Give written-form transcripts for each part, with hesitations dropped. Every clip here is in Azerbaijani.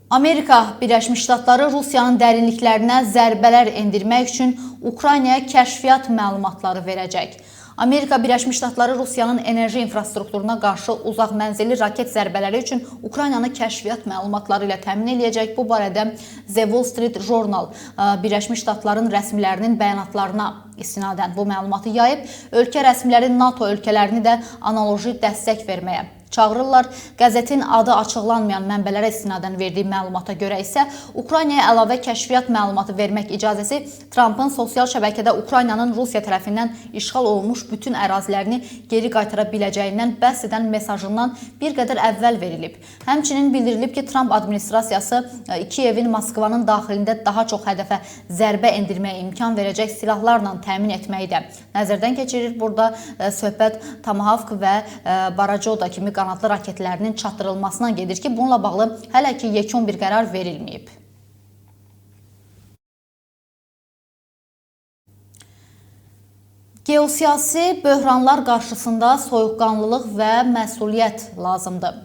Amerika Birləşmiş Ştatları Rusiyanın dərinliklərinə zərbələr endirmək üçün Ukraynaya kəşfiyyat məlumatları verəcək. Amerika Birləşmiş Ştatları Rusiyanın enerji infrastrukturuna qarşı uzaq mənzilli raket zərbələri üçün Ukraynanı kəşfiyyat məlumatları ilə təmin edəcək. Bu barədə The Wall Street Journal Birləşmiş Ştatların rəsmilərinin bəyanatlarına istinadən bu məlumatı yayıb. Ölkə rəsmiləri NATO ölkələrini də analoji dəstək verməyə çağırırlar. Qəzetin adı açıqlanmayan mənbələrə istinadən verdiyi məlumata görə isə Ukraynaya əlavə kəşfiyyat məlumatı vermək icazəsi Trumpın sosial şəbəkədə Ukraynanın Rusiya tərəfindən işğal olunmuş bütün ərazilərini geri qaytara biləcəyindən bəhs edən mesajından bir qədər əvvəl verilib. Həmçinin bildirilib ki, Trump administrasiyası Kiyevin Moskvanın daxilində daha çox hədəfə zərbə endirməyə imkan verəcək silahlarla təmin etməyi də nəzərdən keçirir. Burada söhbət Tomahawk və Barajoda kimi qanadlı raketlərinin çatdırılmasına gedir ki, bununla bağlı hələ ki yekun bir qərar verilməyib. Geosiyasi böhranlar qarşısında soyuqqanlılıq və məsuliyyət lazımdır.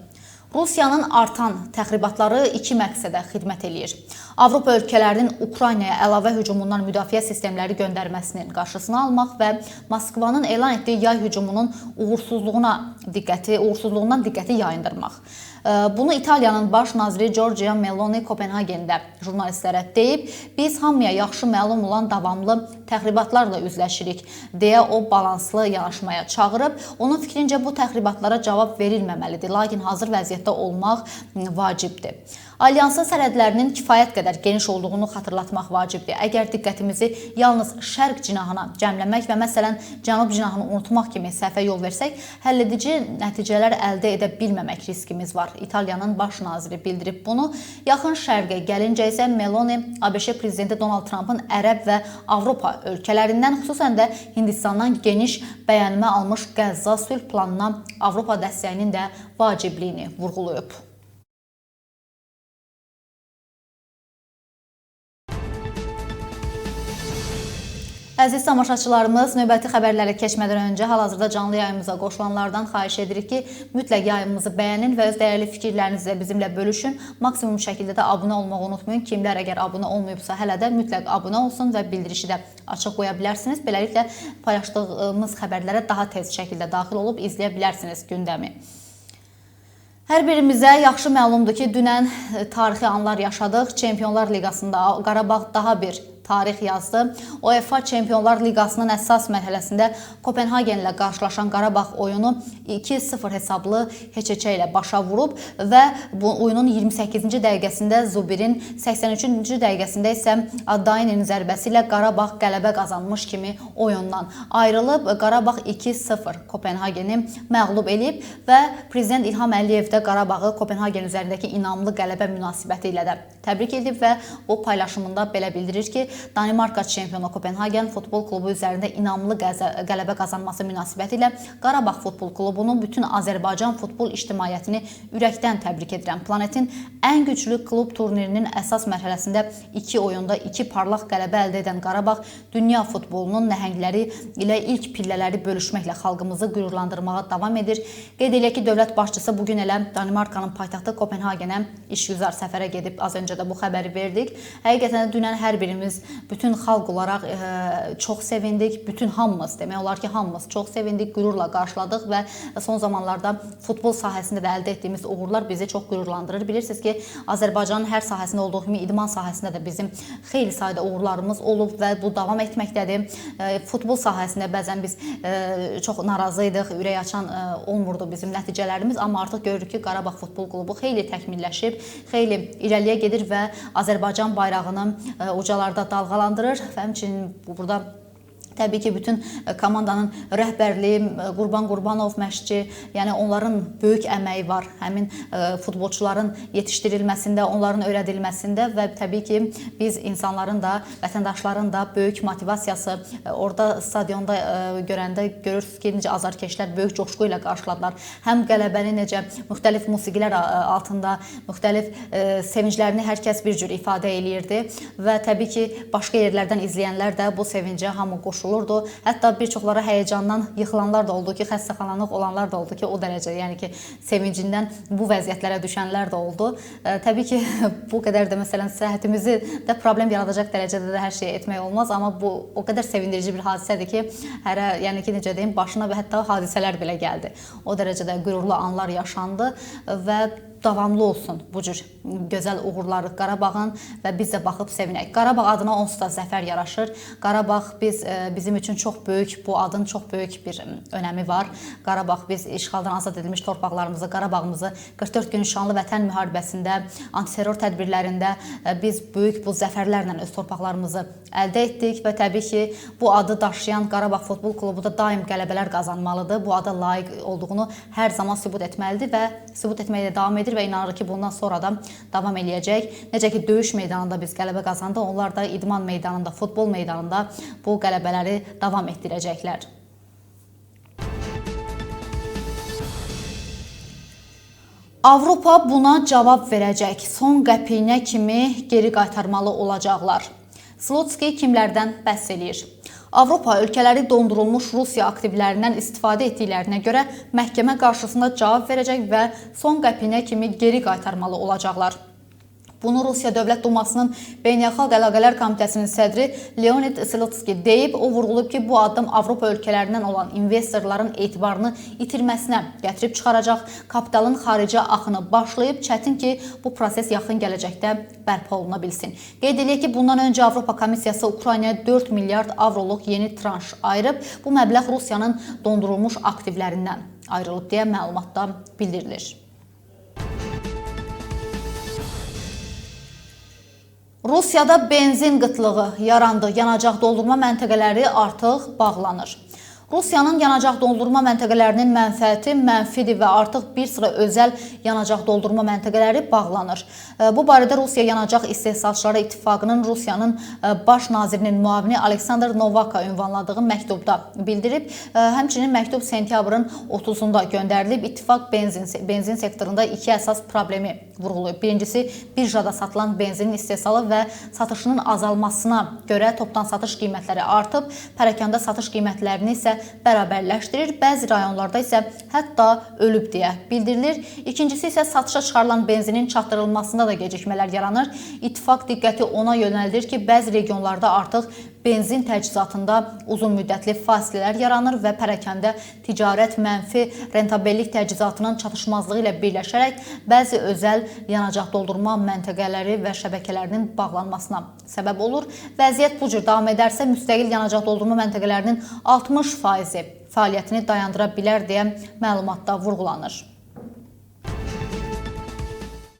Rusiyanın artan təxribatları iki məqsədə xidmət eləyir. Avropa ölkələrinin Ukraynaya əlavə hücumundan müdafiə sistemləri göndərməsinin qarşısını almaq və Moskvanın elan etdiyi yay hücumunun uğursuzluğundan diqqəti yayındırmaq. Bunu İtaliyanın baş naziri Giorgia Meloni Kopenhagendə jurnalistlərə deyib, biz hamıya yaxşı məlum olan davamlı təxribatlarla üzləşirik deyə o balanslı yanaşmaya çağırıb. Onun fikrincə bu təxribatlara cavab verilməməlidir, lakin hazır vəziyyətdə olmaq vacibdir. Alyansın sərhədlərinin kifayət qədər geniş olduğunu xatırlatmaq vacibdir. Əgər diqqətimizi yalnız şərq cinahına cəmləmək və məsələn cənub cinahını unutmaq kimi səhvə yol versək, həlledici nəticələr əldə edə bilməmək riskimiz var. İtaliyanın baş naziri bildirib bunu. Yaxın şərqə gəlincə isə Meloni ABŞ prezidenti Donald Trumpın Ərəb və Avropa ölkələrindən, xüsusən də Hindistandan geniş bəyənmə almış Qəzza sülh planına Avropa dəstəyinin də vacibliyini vurğulayıb. Əziz tamaşaçılarımız, növbəti xəbərlərə keçmədən öncə hal-hazırda canlı yayımıza qoşulanlardan xahiş edirik ki, mütləq yayımımızı bəyənin və öz dəyərli fikirlərinizi bizimlə bölüşün. Maksimum şəkildə də abunə olmağı unutmayın. Kimlər əgər abunə olmayıbsa hələ də mütləq abunə olsun və bildirişi də açıq qoya bilərsiniz. Beləliklə paylaşdığımız xəbərlərə daha tez şəkildə daxil olub izləyə bilərsiniz gündəmi. Hər birimizə yaxşı məlumdur ki, dünən tarixi anlar yaşadıq. Çempionlar Liqasında Qarabağ daha bir tarix yazdı. UEFA Çempionlar Liqasının əsas mərhələsində Kopenhagenlə qarşılaşan Qarabağ oyunu 2-0 hesablı heç-heçə ilə başa vurub və bu oyunun 28-ci dəqiqəsində Zubirin, 83-cü dəqiqəsində isə Adayinin zərbəsi ilə Qarabağ qələbə qazanmış kimi oyundan ayrılıb. Qarabağ 2-0 Kopenhageni məğlub eləyib və Prezident İlham Əliyev də Qarabağı Kopenhagen üzərindəki inamlı qələbə münasibəti ilə də təbrik edib və o paylaşımında belə bildirir ki, Danimarka çempionu Kopenhagen Futbol Klubu üzərində inamlı qələbə qazanması münasibəti ilə Qarabağ Futbol Klubunu, bütün Azərbaycan futbol ictimaiyyətini ürəkdən təbrik edirəm. Planetin ən güclü klub turnirinin əsas mərhələsində 2 oyunda 2 parlaq qələbə əldə edən Qarabağ dünya futbolunun nəhəngləri ilə ilk pillələri bölüşməklə xalqımızı qürurlandırmağa davam edir. Qeyd eləyək ki, dövlət başçısı bugün elə Danimarkanın paytaxtı Kopenhagenə işgüzar səfərə gedib. Az öncə də bu xəbəri verdik. Həqiqətən də dünən hər birimiz, bütün xalq olaraq çox sevindik. Bütün hamımız, demək olar ki, hamımız çox sevindik, qürurla qarşıladıq və son zamanlarda futbol sahəsində də əldə etdiyimiz uğurlar bizi çox qürurlandırır. Bilirsiniz ki, Azərbaycanın hər sahəsində olduğu kimi idman sahəsində də bizim xeyli sayda uğurlarımız olub və bu davam etməkdədir. Futbol sahəsində bəzən biz çox narazı idik, ürək açan olmurdu bizim nəticələrimiz, amma artıq görürük ki, Qarabağ Futbol Klubu xeyli təkmilləşib, xeyli irəliyə gedir və Azərbaycan bayrağını ucalarda dalğalandırır. Həmçinin burada təbii ki, bütün komandanın rəhbərliyi, Qurban Qurbanov məşqçi, yəni onların böyük əməyi var. Həmin futbolçuların yetişdirilməsində, onların öyrədilməsində və təbii ki, biz insanların da, vətəndaşların da böyük motivasiyası orada stadionda görəndə görürsünüz ki, necə azarkeşlər böyük coşqu ilə qarşıladılar. Həm qələbəni necə müxtəlif musiqilər altında, müxtəlif sevinclərini hər kəs bir cür ifadə eləyirdi və təbii ki, başqa yerlərdən izləyənlər də bu sevincə hamı qoşuldu. konuşulurdu. Hətta bir çoxları həyəcandan yıxılanlar da oldu ki, xəstəxanalıq olanlar da oldu ki, o dərəcə, yəni ki, sevincindən bu vəziyyətlərə düşənlər də oldu. Təbii ki, bu qədər də məsələn səhhətimizi də problem yaradacaq dərəcədə də hər şey etmək olmaz, amma bu o qədər sevindirici bir hadisədir ki, yəni ki, necə deyim, başına və hətta hadisələr belə gəldi. O dərəcədə qürurlu anlar yaşandı və davamlı olsun bu cür gözəl uğurları Qarabağın və biz də baxıb sevinək. Qarabağ adına onsuz da zəfər yaraşır. Qarabağ bizim üçün çox böyük, bu adın çox böyük bir önəmi var. Qarabağ biz işğaldan azad edilmiş torpaqlarımızı, Qarabağımızı 44 gün şanlı vətən müharibəsində, antiterror tədbirlərində biz böyük bu zəfərlərlə öz torpaqlarımızı əldə etdik və təbii ki, bu adı daşıyan Qarabağ Futbol Klubu da daim qələbələr qazanmalıdır. Bu ada layiq olduğunu hər zaman sübut etməlidir və sübut etməklə davam edir və inanırıq ki, bundan sonra da davam eləyəcək. Necə ki, döyüş meydanında biz qələbə qazandıq, onlar da idman meydanında, futbol meydanında bu qələbələri davam etdirəcəklər. Avropa buna cavab verəcək. Son qəpiyinə kimi geri qaytarmalı olacaqlar. Slotski kimlərdən bəhs eləyir? Avropa ölkələri dondurulmuş Rusiya aktivlərindən istifadə etdiklərinə görə məhkəmə qarşısında cavab verəcək və son qəpiyinə kimi geri qaytarmalı olacaqlar. Bunu Rusiya Dövlət Dumasının Beynəlxalq Əlaqələr Komitəsinin sədri Leonid Slotski deyib. O vurğulayıb ki, bu addım Avropa ölkələrindən olan investorların etibarını itirməsinə gətirib çıxaracaq. Kapitalın xarici axını başlayıb, çətin ki, bu proses yaxın gələcəkdə bərpa oluna bilsin. Qeyd edək ki, bundan öncə Avropa Komissiyası Ukraynaya 4 milyard avroluq yeni tranş ayırıb. Bu məbləğ Rusiyanın dondurulmuş aktivlərindən ayrılıb deyə məlumatda bildirilir. Rusiyada benzin qıtlığı yarandı. Yanacaq doldurma məntəqələri artıq bağlanır. Rusiyanın yanacaq doldurma məntəqələrinin mənfəəti mənfidir və artıq bir sıra özəl yanacaq doldurma məntəqələri bağlanır. Bu barədə Rusiya Yanacaq İstehsalçıları İttifaqının Rusiyanın Baş nazirinin müavini Aleksandr Novaka ünvanladığı məktubda bildirib. Həmçinin məktub sentyabrın 30-da göndərilib. İttifaq benzin sektorunda iki əsas problemi vurğulayıb. Birincisi, birjada satılan benzinin istehsalı və satışının azalmasına görə topdan satış qiymətləri artıb, pərakəndə satış qiymətlərini isə bərabərləşdirir. Bəzi rayonlarda isə hətta ölüb deyə bildirilir. İkincisi isə satışa çıxarılan benzinin çatdırılmasında da gecikmələr yaranır. İttifaq diqqəti ona yönəldir ki, bəzi regionlarda artıq benzin təchizatında uzun müddətli fasilələr yaranır və pərakəndə ticarət mənfi rentabellik təchizatının çatışmazlığı ilə birləşərək bəzi özəl yanacaq doldurma məntəqələri və şəbəkələrinin bağlanmasına səbəb olur. Vəziyyət bu cür davam edərsə, müstəqil yanacaq doldurma məntəqələrinin 60% fəaliyyətini dayandıra bilər deyə məlumatda vurğulanır.